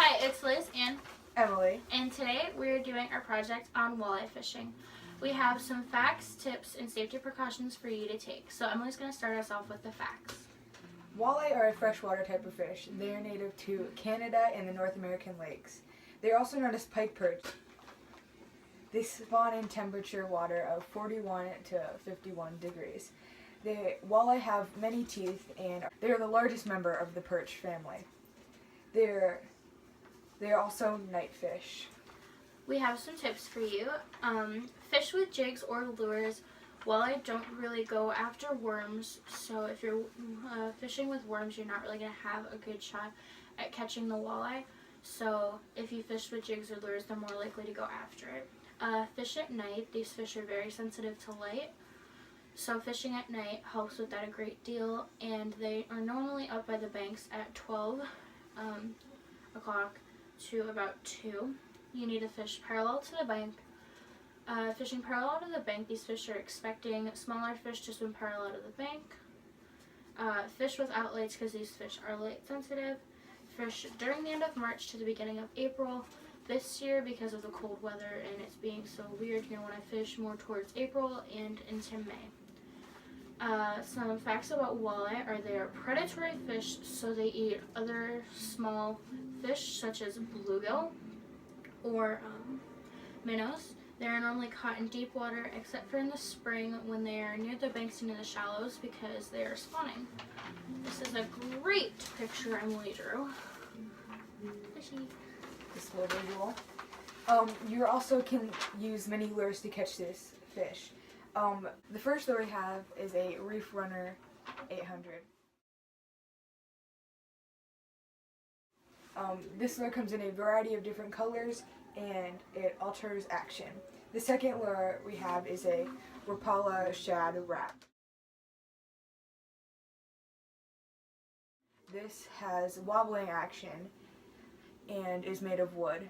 Hi, it's Liz and Emily. And today we're doing our project on walleye fishing. We have some facts, tips, and safety precautions for you to take. So Emily's going to start us off with the facts. Walleye are a freshwater type of fish. They are native to Canada and the North American lakes. They are also known as pike perch. They spawn in temperature water of 41 to 51 degrees. The walleye have many teeth and they are the largest member of the perch family. They are also night fish. We have some tips for you. Fish with jigs or lures. Walleye don't really go after worms, so if you're fishing with worms, you're not really going to have a good shot at catching the walleye. So if you fish with jigs or lures, they're more likely to go after it. Fish at night. These fish are very sensitive to light, so fishing at night helps with that a great deal, and they are normally up by the banks at 12 o'clock to about 2. You need to fish parallel to the bank. Fishing parallel to the bank, these fish are expecting smaller fish to swim parallel to the bank. Fish without lights because these fish are light sensitive. Fish during the end of March to the beginning of April. This year, because of the cold weather and it's being so weird, you're going to want to fish more towards April and into May. Some facts about walleye are they are predatory fish, so they eat other small fish such as bluegill or minnows. They are normally caught in deep water except for in the spring when they are near the banks and in the shallows because they are spawning. This is a great picture Emily drew. Fishy. This little visual. You also can use many lures to catch this fish. The first lure we have is a Reef Runner 800. This lure comes in a variety of different colors and it alters action. The second lure we have is a Rapala Shad Wrap. This has wobbling action and is made of wood.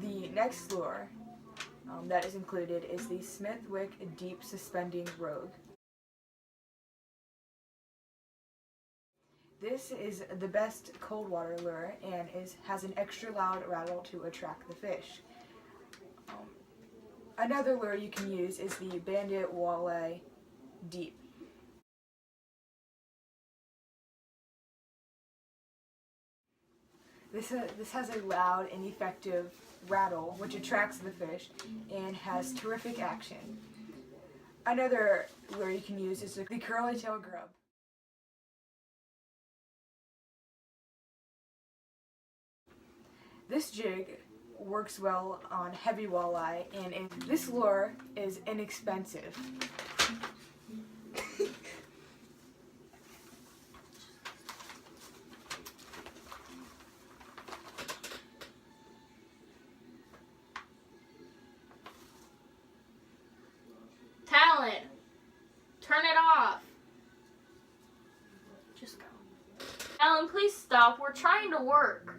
The next lure that is included is the Smithwick Deep Suspending Rogue. This is the best cold water lure and has an extra loud rattle to attract the fish. Another lure you can use is the Bandit Walleye Deep. This has a loud and effective rattle which attracts the fish and has terrific action. Another lure you can use is the Curly Tail Grub. This jig works well on heavy walleye and this lure is inexpensive. Talent! Turn it off! Just go. Alan, please stop. We're trying to work.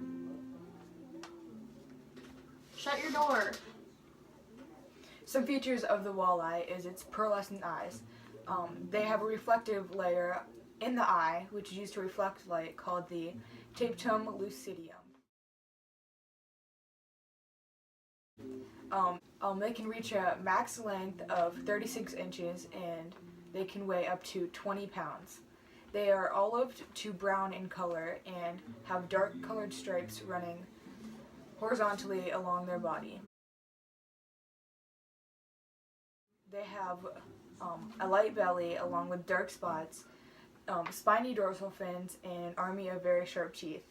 Shut your door. Some features of the walleye is its pearlescent eyes. They have a reflective layer in the eye, which is used to reflect light, called the tapetum lucidium. They can reach a max length of 36 inches and they can weigh up to 20 pounds. They are olived to brown in color and have dark colored stripes running horizontally along their body. They have a light belly along with dark spots, spiny dorsal fins, and an army of very sharp teeth.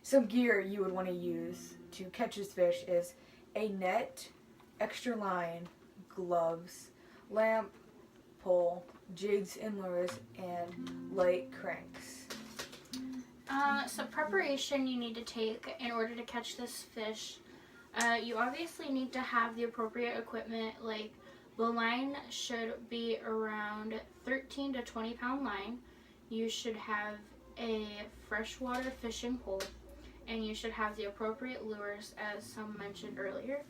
Some gear you would want to use to catch this fish is a net, extra line, gloves, lamp, pole, jigs and lures, and light cranks. So preparation you need to take in order to catch this fish. You obviously need to have the appropriate equipment, like the line should be around 13 to 20 pound line. You should have a freshwater fishing pole, and you should have the appropriate lures as some mentioned earlier.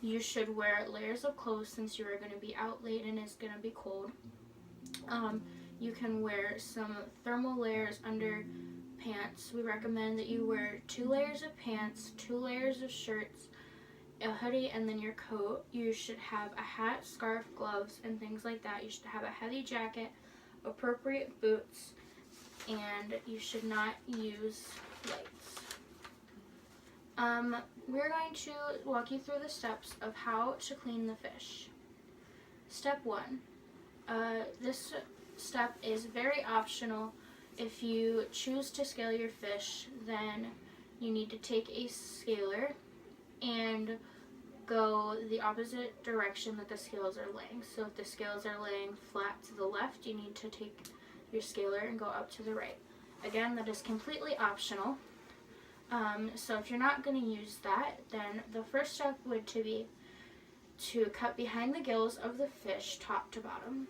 You should wear layers of clothes since you are going to be out late and it's going to be cold. you can wear some thermal layers under pants. We recommend that you wear 2 layers of pants, 2 layers of shirts, a hoodie, and then your coat. You should have a hat, scarf, gloves, and things like that. You should have a heavy jacket, appropriate boots, and you should not use lights. We're going to walk you through the steps of how to clean the fish. Step 1. This step is very optional. If you choose to scale your fish, then you need to take a scaler and go the opposite direction that the scales are laying. So if the scales are laying flat to the left, you need to take your scaler and go up to the right. Again, that is completely optional. So if you're not going to use that, then the first step would be to cut behind the gills of the fish top to bottom.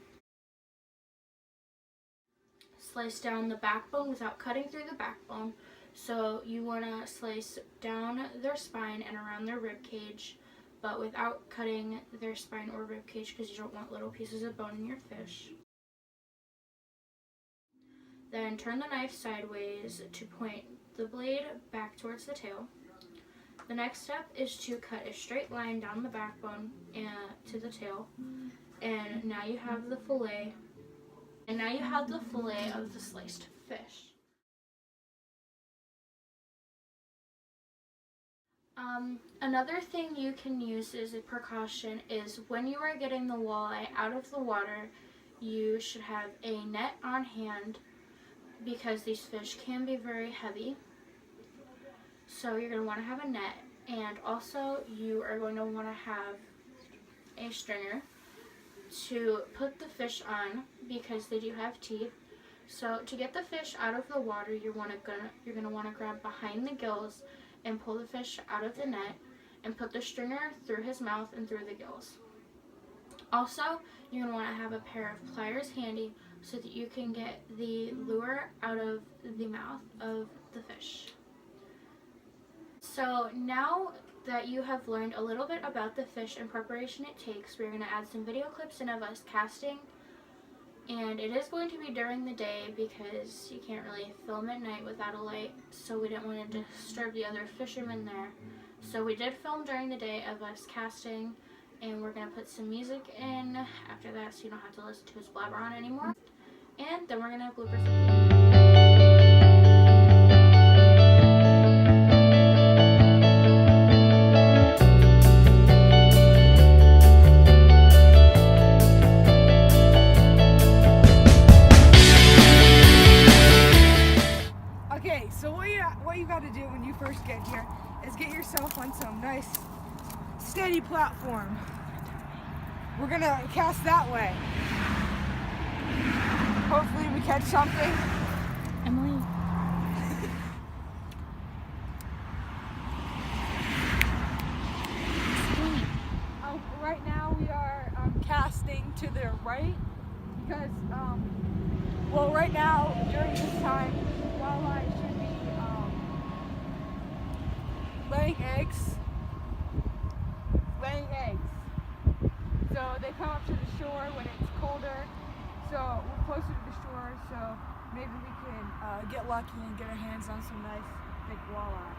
Slice down the backbone without cutting through the backbone. So you want to slice down their spine and around their rib cage, but without cutting their spine or rib cage because you don't want little pieces of bone in your fish. Then turn the knife sideways to point the blade back towards the tail. The next step is to cut a straight line down the backbone to the tail, and now you have the fillet. And now you have the fillet of the sliced fish. Another thing you can use as a precaution is when you are getting the walleye out of the water, you should have a net on hand because these fish can be very heavy. So you're going to want to have a net, and also you are going to want to have a stringer to put the fish on because they do have teeth. So to get the fish out of the water, you're going to want to grab behind the gills and pull the fish out of the net and put the stringer through his mouth and through the gills. Also, you're going to want to have a pair of pliers handy so that you can get the lure out of the mouth of the fish. So now that you have learned a little bit about the fish and preparation it takes, we're going to add some video clips in of us casting. And it is going to be during the day because you can't really film at night without a light, so we didn't want to disturb the other fishermen there. So we did film during the day of us casting, and we're going to put some music in after that so you don't have to listen to us blabber on anymore. And then we're going to have bloopers at the end. What you got to do when you first get here is get yourself on some nice steady platform. We're gonna cast that way. Hopefully we catch something. Emily. Right now we are casting to the right because, well, right now during this time, walleye should be laying eggs. So they come up to the shore when it's colder. So we're closer to the shore, so maybe we can get lucky and get our hands on some nice big walleye.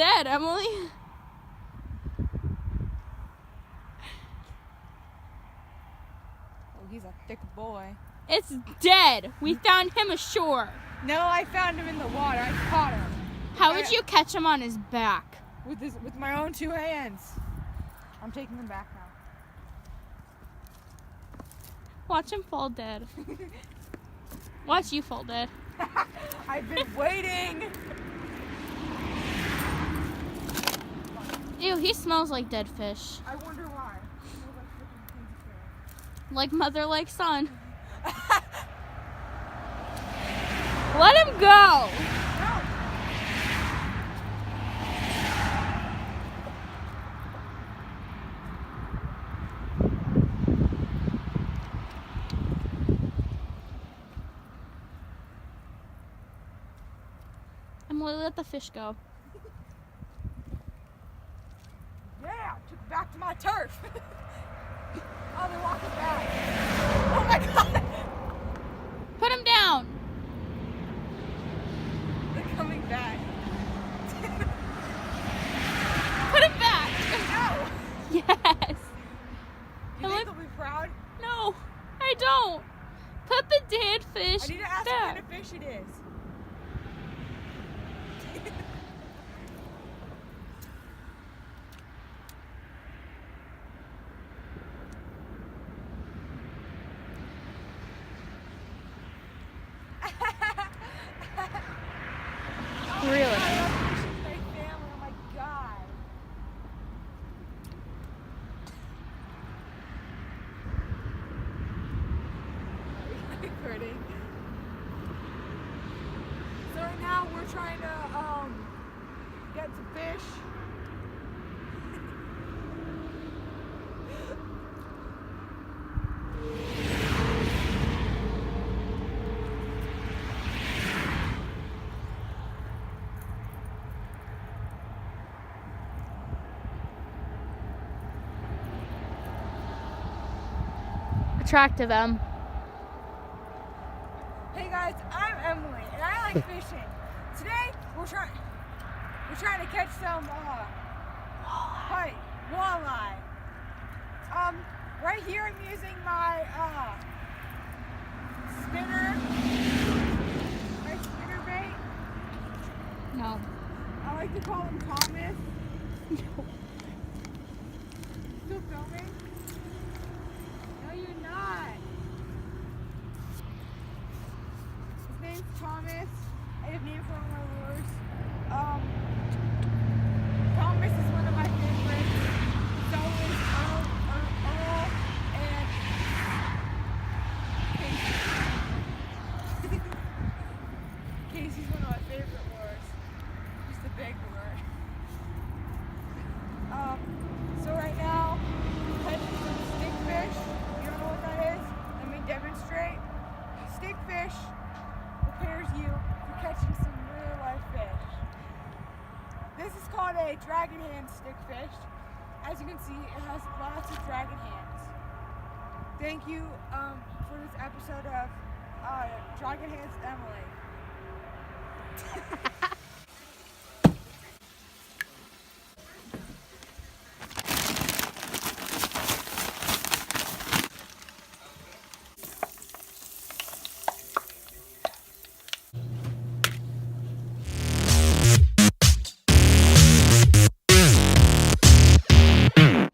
dead, Emily. Oh, he's a thick boy. It's dead. We found him ashore. No, I found him in the water. I caught him. How would you catch him on his back? With my own 2 hands. I'm taking him back now. Watch him fall dead. Watch you fall dead. I've been waiting. Ew, he smells like dead fish. I wonder why. Like mother, like son. Let him go. Emily, let the fish go. Yeah, took it back to my turf. Oh, they're walking back. Oh my god. Put him down. They're coming back. Put him back. No. Yes. You think they'll be proud? No, I don't. Put the dead fish I need to ask back. what kind of fish it is. Really? I love fishing with my family. Oh my god. Pretty. So right now we're trying to get some fish. Attractive, Em. Hey guys, I'm Emily and I like fishing. Today we're trying to catch some walleye. Right here I'm using my spinner bait. No. I like to call him Thomas. No. Still filming? No, you're not. His name's Thomas. I have named for all my lures. Thomas is one of my favorites. So is Earl and Casey. Casey's one of my favorite lures. Just a big lure. So right now, we're catching some stickfish. You don't know what that is? Let me demonstrate. Stickfish prepares you for catching some real life fish. This is called a dragon hand stickfish. As you can see, it has lots of dragon hands. Thank you for this episode of Dragon Hands Emily.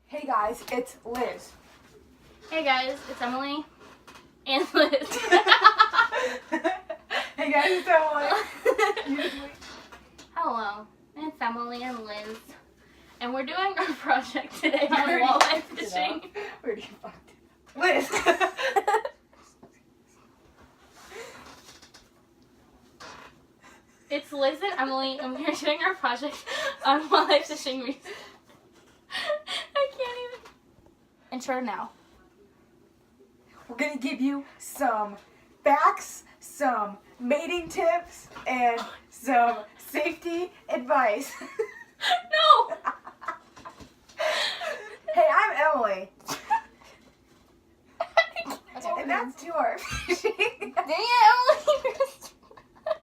Hey guys, it's Liz. Hey guys, it's Emily and Liz. Hey guys, it's Emily. Usually. Hello, it's Emily and Liz. And we're doing our project today on walleye fishing. Where do you find it? Liz! It's Liz and Emily, and we're doing our project on walleye fishing research. I can't even. Intro now. We're gonna give you some facts, some mating tips, and some safety advice. No! Hey, I'm Emily. And that's to our fishing. Dang it, Emily!